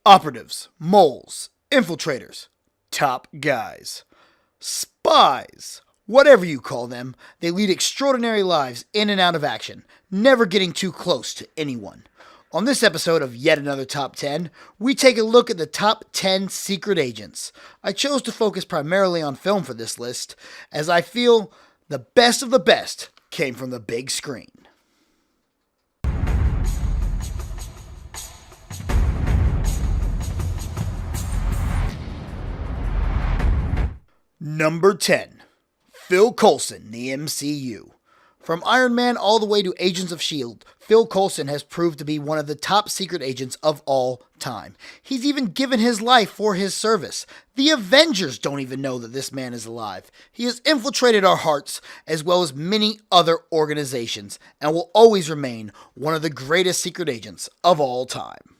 Operatives, moles, infiltrators, top guys, spies, whatever you call them, they lead extraordinary lives in and out of action, never getting too close to anyone. On this episode of yet another Top 10, we take a look at the top 10 secret agents. I chose to focus primarily on film for this list, as I feel the best of the best came from the big screen. Number 10. Phil Coulson, the MCU. From Iron Man all the way to Agents of S.H.I.E.L.D., Phil Coulson has proved to be one of the top secret agents of all time. He's even given his life for his service. The Avengers don't even know that this man is alive. He has infiltrated our hearts as well as many other organizations and will always remain one of the greatest secret agents of all time.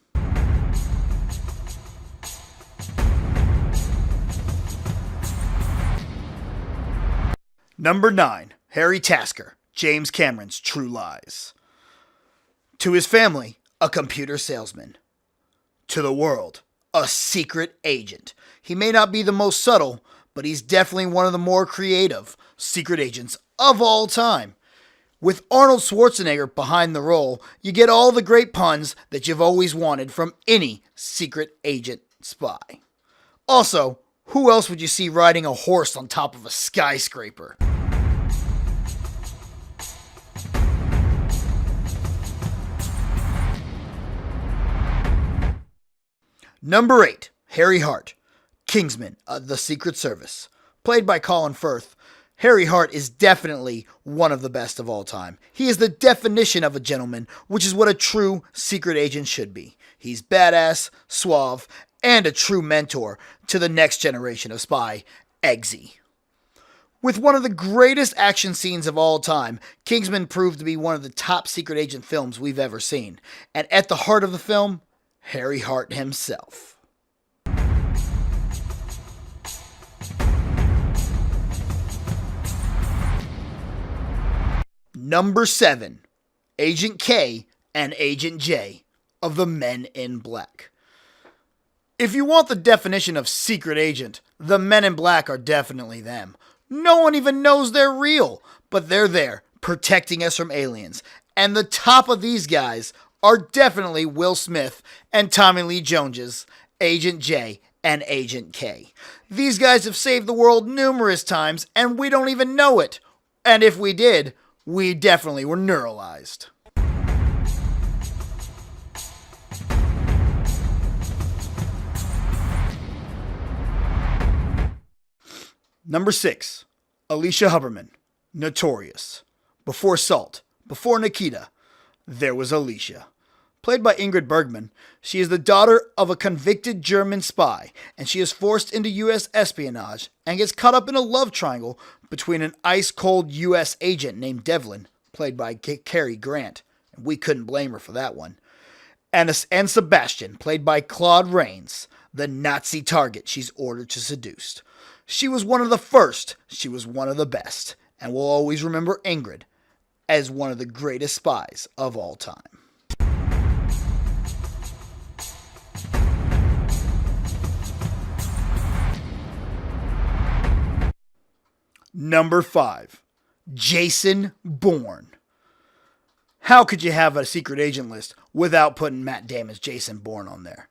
Number 9. Harry Tasker, James Cameron's True Lies. To his family, a computer salesman. To the world, a secret agent. He may not be the most subtle, but he's definitely one of the more creative secret agents of all time. With Arnold Schwarzenegger behind the role, you get all the great puns that you've always wanted from any secret agent spy. Also, who else would you see riding a horse on top of a skyscraper? Number 8. Harry Hart, Kingsman of the Secret Service. Played by Colin Firth, Harry Hart is definitely one of the best of all time. He is the definition of a gentleman, which is what a true secret agent should be. He's badass, suave, and a true mentor to the next generation of spy, Eggsy. With one of the greatest action scenes of all time, Kingsman proved to be one of the top secret agent films we've ever seen. And at the heart of the film, Harry Hart himself. Number 7. Agent K and Agent J of the Men in Black. If you want the definition of secret agent, the Men in Black are definitely them. No one even knows they're real, but they're there, protecting us from aliens. And the top of these guys are definitely Will Smith and Tommy Lee Jones's Agent J and Agent K. These guys have saved the world numerous times, and we don't even know it. And if we did, we definitely were neuralized. Number 6. Alicia Berman, Notorious. Before Salt, before Nikita, there was Alicia. Played by Ingrid Bergman, she is the daughter of a convicted German spy, and she is forced into U.S. espionage and gets caught up in a love triangle between an ice-cold U.S. agent named Devlin, played by Cary Grant, and we couldn't blame her for that one, and Sebastian, played by Claude Rains, the Nazi target she's ordered to seduce. She was one of the first, she was one of the best, and we'll always remember Ingrid as one of the greatest spies of all time. Number 5. Jason Bourne. How could you have a secret agent list without putting Matt Damon's Jason Bourne on there?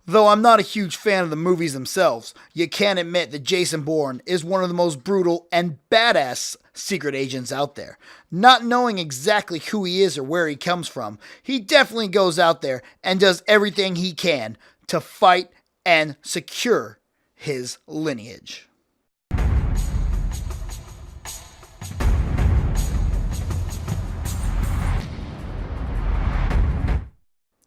Though I'm not a huge fan of the movies themselves, you can admit that Jason Bourne is one of the most brutal and badass secret agents out there. Not knowing exactly who he is or where he comes from, he definitely goes out there and does everything he can to fight and secure his lineage.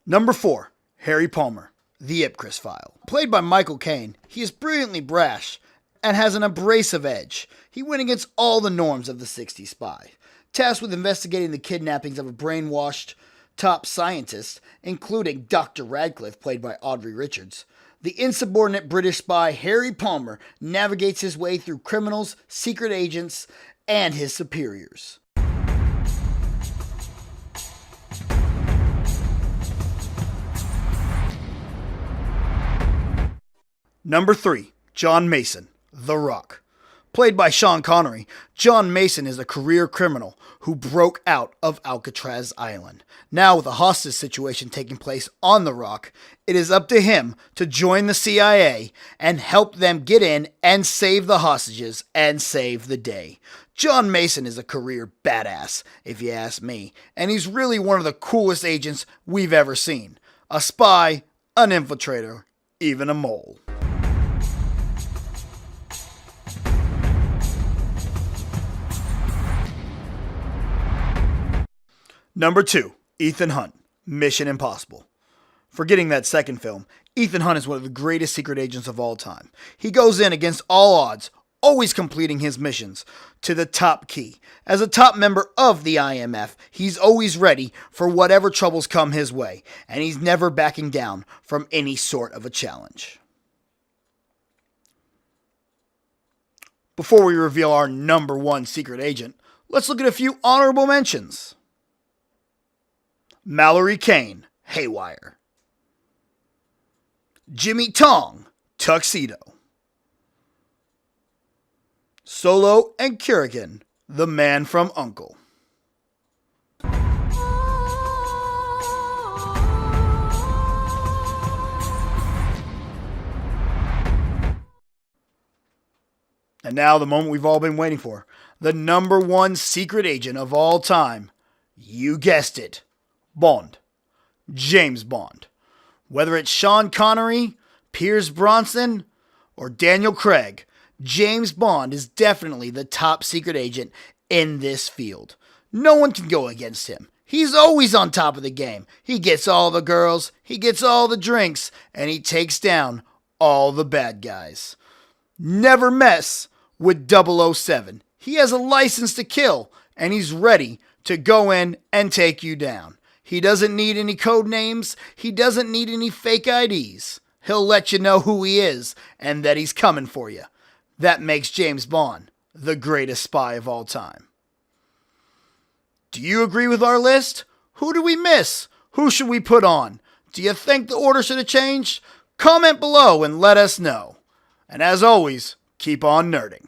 Number 4. Harry Palmer, The Ipcress File. Played by Michael Caine, he is brilliantly brash and has an abrasive edge. He went against all the norms of the 60s spy. Tasked with investigating the kidnappings of a brainwashed top scientist, including Dr. Radcliffe, played by Audrey Richards, the insubordinate British spy Harry Palmer navigates his way through criminals, secret agents, and his superiors. Number 3, John Mason, The Rock. Played by Sean Connery, John Mason is a career criminal who broke out of Alcatraz Island. Now, with a hostage situation taking place on The Rock, it is up to him to join the CIA and help them get in and save the hostages and save the day. John Mason is a career badass, if you ask me, and he's really one of the coolest agents we've ever seen. A spy, an infiltrator, even a mole. Number 2, Ethan Hunt, Mission Impossible. Forgetting that second film, Ethan Hunt is one of the greatest secret agents of all time. He goes in against all odds, always completing his missions to the top key. As a top member of the IMF, he's always ready for whatever troubles come his way, and he's never backing down from any sort of a challenge. Before we reveal our number 1 secret agent, let's look at a few honorable mentions. Mallory Kane, Haywire. Jimmy Tong, Tuxedo. Solo and Kerrigan, The Man from U.N.C.L.E. And now the moment we've all been waiting for. The number 1 secret agent of all time. You guessed it. Bond. James Bond. Whether it's Sean Connery, Pierce Brosnan, or Daniel Craig, James Bond is definitely the top secret agent in this field. No one can go against him. He's always on top of the game. He gets all the girls, he gets all the drinks, and he takes down all the bad guys. Never mess with 007. He has a license to kill, and he's ready to go in and take you down. He doesn't need any code names. He doesn't need any fake IDs. He'll let you know who he is and that he's coming for you. That makes James Bond the greatest spy of all time. Do you agree with our list? Who do we miss? Who should we put on? Do you think the order should have changed? Comment below and let us know. And as always, keep on nerding.